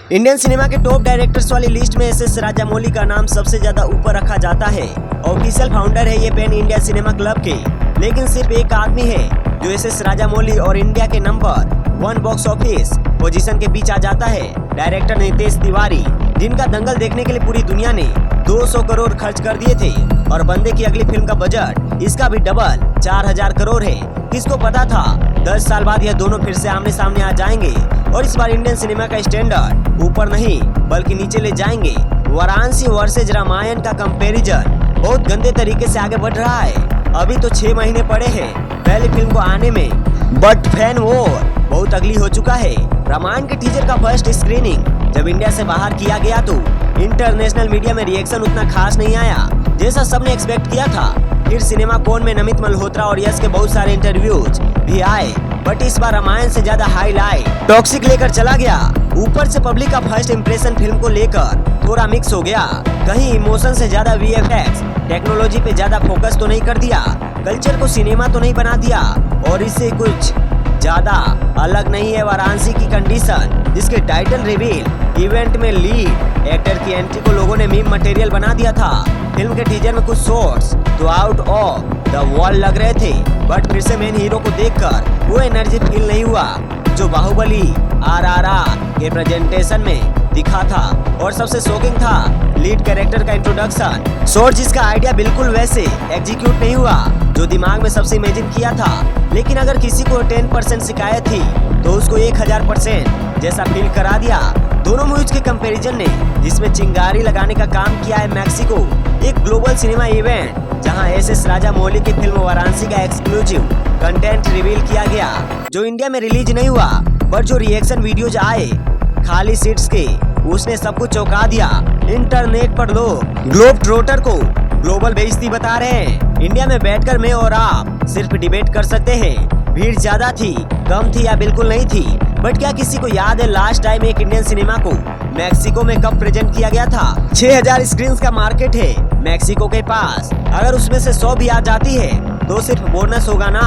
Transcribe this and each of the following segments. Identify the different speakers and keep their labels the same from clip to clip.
Speaker 1: Indian cinema के top directors वाली list में एस राजामौली का नाम सबसे ज्यादा ऊपर रखा जाता है। ऑफिशियल फाउंडर है ये पैन इंडिया सिनेमा क्लब के, लेकिन सिर्फ एक आदमी है जो एस राजामौली और इंडिया के नंबर 1 बॉक्स ऑफिस पोजीशन के बीच आ जाता है। डायरेक्टर नितेश तिवारी, जिनका दंगल देखने के लिए पूरी दुनिया ने 200 करोड़ खर्च कर दिए थे और बंदे की अगली फिल्म का बजट इसका भी डबल 4000 करोड़ है। किसको पता था 10 साल बाद यह दोनों फिर से आमने सामने आ जाएंगे और इस बार इंडियन सिनेमा का स्टैंडर्ड ऊपर नहीं बल्कि नीचे ले जाएंगे। वाराणसी वर्सेज रामायण का कंपैरिजन बहुत गंदे तरीके से आगे बढ़ रहा है। अभी तो 6 महीने पड़े हैं पहली फिल्म को आने में, बट फैन वॉर बहुत अगली हो चुका है। रामायण के टीजर का फर्स्ट स्क्रीनिंग जब इंडिया से बाहर किया गया तो इंटरनेशनल मीडिया में रिएक्शन उतना खास नहीं आया जैसा सबने एक्सपेक्ट किया था। फिर सिनेमा कोन में नमित मल्होत्रा और यश के बहुत सारे इंटरव्यूज भी आए, बट इस बार रामायण से ज्यादा हाईलाइट टॉक्सिक लेकर चला गया। ऊपर से पब्लिक का फर्स्ट इंप्रेशन फिल्म को लेकर थोड़ा मिक्स हो गया। कहीं इमोशन से ज्यादा वीएफएक्स टेक्नोलॉजी पे ज्यादा फोकस तो नहीं कर दिया, कल्चर को सिनेमा तो नहीं बना दिया और इससे कुछ ज्यादा अलग नहीं है वाराणसी की कंडीशन, जिसके टाइटल रिवील इवेंट में लीड एक्टर की एंट्री को लोगों ने मीम मटेरियल बना दिया था। फिल्म के टीजर में कुछ शॉट्स तो आउट ऑफ द वॉल लग रहे थे, बट फिर से मेन हीरो को देखकर वो एनर्जी फील नहीं हुआ जो बाहुबली RRR के प्रेजेंटेशन में दिखा था। और सबसे शॉकिंग था लीड कैरेक्टर का इंट्रोडक्शन शॉट, जिसका आइडिया बिल्कुल वैसे एग्जीक्यूट नहीं हुआ जो दिमाग में सबसे इमेजिन किया था। लेकिन अगर किसी को 10% शिकायत थी तो उसको 1000% जैसा फील करा दिया। दोनों मूवीज के कंपैरिजन ने जिसमें चिंगारी लगाने का काम किया है मैक्सिको, एक ग्लोबल सिनेमा इवेंट जहां एस राजामौली की फिल्म वाराणसी का एक्सक्लूसिव कंटेंट रिवील किया गया जो इंडिया में रिलीज नहीं हुआ, बट जो रिएक्शन वीडियोज आए खाली सीट्स के उसने सब कुछ चौंका दिया। इंटरनेट पर लोग ग्लोब ट्रोटर को ग्लोबल बेइज्जती बता रहे हैं। इंडिया में बैठकर मैं और आप सिर्फ डिबेट कर सकते हैं भीड़ ज्यादा थी, कम थी या बिल्कुल नहीं थी, बट क्या किसी को याद है लास्ट टाइम एक इंडियन सिनेमा को मैक्सिको में कब प्रेजेंट किया गया था? 6000 स्क्रीन का मार्केट है मैक्सिको के पास, अगर उसमें से 100 भी आ जाती है तो सिर्फ बोनस होगा ना।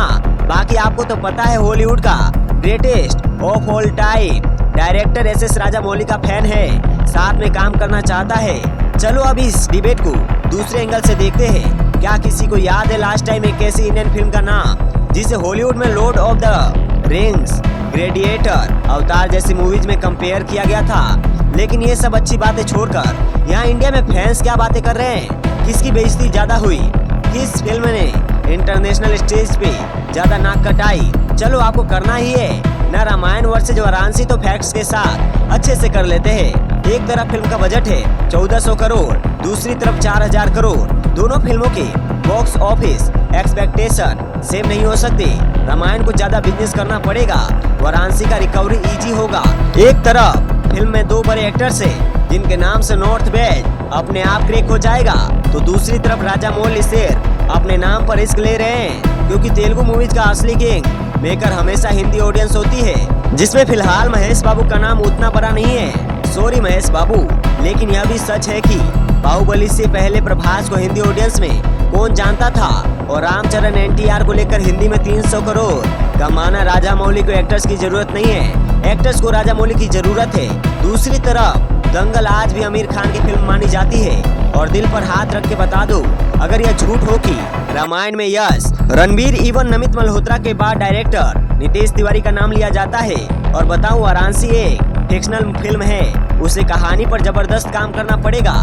Speaker 1: बाकी आपको तो पता है हॉलीवुड का greatest of all time director S Rajamouli का फैन है, साथ में काम करना चाहता है। चलो अब इस डिबेट को दूसरे एंगल से देखते हैं। क्या किसी को याद है लास्ट टाइम एक ऐसी इंडियन फिल्म का नाम जिसे हॉलीवुड में Lord of the rings, gladiator, अवतार जैसी मूवीज में कंपेयर किया गया था? लेकिन ये सब अच्छी बातें छोड़कर यहाँ इंडिया में फैंस क्या बातें कर रहे हैं? किसकी बेइज्जती ज्यादा हुई? किस फिल्म ने इंटरनेशनल स्टेज पे ज्यादा नाक कटाई? चलो आपको करना ही है ना रामायण वर्सेज वाराणसी, तो फैक्ट्स के साथ अच्छे से कर लेते हैं। एक तरफ फिल्म का बजट है 1400 करोड़, दूसरी तरफ 4000 करोड़। दोनों फिल्मों के बॉक्स ऑफिस एक्सपेक्टेशन सेम नहीं हो सकते। रामायण को ज्यादा बिजनेस करना पड़ेगा, वाराणसी का रिकवरी इजी होगा। एक तरफ फिल्म में 2 बड़े एक्टर्स हैं जिनके नाम से नॉर्थ वेस्ट अपने आप क्रेक हो जाएगा, तो दूसरी तरफ राजामौली सिर्फ अपने नाम पर रिस्क ले रहे हैं, क्योंकि तेलुगु मूवीज का असली किंग मेकर हमेशा हिंदी ऑडियंस होती है, जिसमें फिलहाल महेश बाबू का नाम उतना बड़ा नहीं है। सॉरी महेश बाबू, लेकिन यह भी सच है कि बाहुबली से पहले प्रभास को हिंदी ऑडियंस में कौन जानता था, और रामचरण NTR को लेकर हिंदी में 300 करोड़ कमाना राजामौली को एक्टर्स की जरूरत नहीं है, एक्टर्स को राजामौली की जरूरत है। दूसरी तरफ दंगल आज भी आमिर खान की फिल्म मानी जाती है, और दिल पर हाथ रख के बता दो अगर यह झूठ हो कि रामायण में यश, रणबीर इवन नमित मल्होत्रा के बाद डायरेक्टर नितेश तिवारी का नाम लिया जाता है। और बताऊं वाराणसी एक फिक्शनल फिल्म है, उसे कहानी पर जबरदस्त काम करना पड़ेगा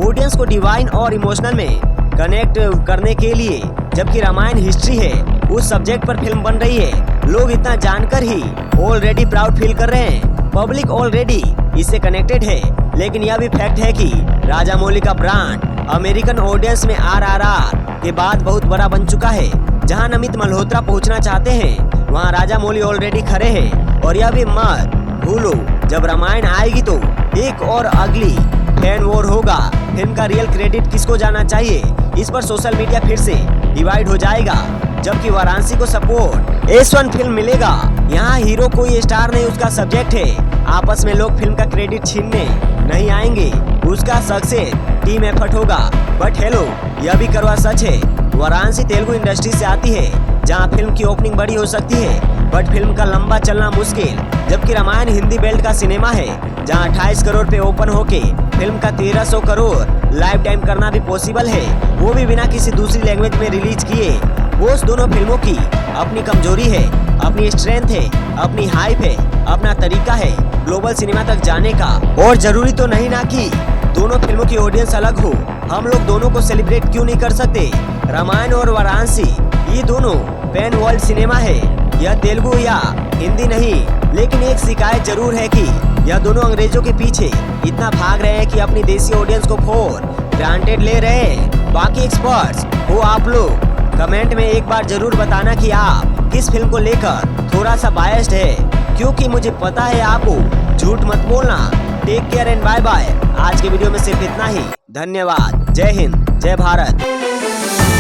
Speaker 1: ऑडियंस को डिवाइन और इमोशनल में कनेक्ट करने के लिए, जबकि रामायण हिस्ट्री है उस सब्जेक्ट पर फिल्म बन रही है। लोग इतना जानकर ही ऑलरेडी प्राउड फील कर रहे हैं, पब्लिक ऑलरेडी इससे कनेक्टेड है। लेकिन यह भी फैक्ट है कि राजामौली का ब्रांड अमेरिकन ऑडियंस में RRR के बाद बहुत बड़ा बन चुका है। जहां नमित मल्होत्रा पहुंचना चाहते हैं वहां राजामौली ऑलरेडी खड़े हैं। और यह भी मत भूलो जब रामायण आएगी तो एक और अगली फैन वॉर होगा। फिल्म का रियल क्रेडिट किसको जाना चाहिए, इस पर सोशल मीडिया फिर से डिवाइड हो जाएगा, जबकि वाराणसी को सपोर्ट S1 फिल्म मिलेगा। यहाँ हीरो कोई स्टार नहीं, उसका सब्जेक्ट है। आपस में लोग फिल्म का क्रेडिट छीनने नहीं आएंगे, उसका सक्सेस टीम एफर्ट होगा। बट हेलो, यह भी करवा सच है वाराणसी तेलुगु इंडस्ट्री से आती है, जहां फिल्म की ओपनिंग बड़ी हो सकती है बट फिल्म का लंबा चलना मुश्किल। जबकि रामायण हिंदी बेल्ट का सिनेमा है जहां 28 करोड़ पे ओपन होके फिल्म का 1300 करोड़ लाइफ टाइम करना भी पॉसिबल है, वो भी बिना किसी दूसरी लैंग्वेज में रिलीज किए। वो दोनों फिल्मों की अपनी कमजोरी है, अपनी स्ट्रेंथ है, अपनी हाइप है, अपना तरीका है ग्लोबल सिनेमा तक जाने का। और जरूरी तो नहीं ना कि दोनों फिल्मों की ऑडियंस अलग हो, हम लोग दोनों को सेलिब्रेट क्यों नहीं कर सकते। रामायण और वाराणसी ये दोनों पैन वर्ल्ड सिनेमा है, यह तेलुगु या हिंदी नहीं। लेकिन एक शिकायत जरूर है कि यह दोनों अंग्रेजों के पीछे इतना भाग रहे हैं कि अपनी देसी ऑडियंस को फॉर ग्रांटेड ले रहे हैं। बाकी एक्सपर्ट्स हो आप लोग कमेंट में एक बार जरूर बताना कि आप किस फिल्म को लेकर थोड़ा सा बायस्ड है, क्योंकि मुझे पता है आपको झूठ मत बोलना। Take care and bye bye. आज के वीडियो में सिर्फ इतना ही। धन्यवाद। जय हिंद, जय भारत।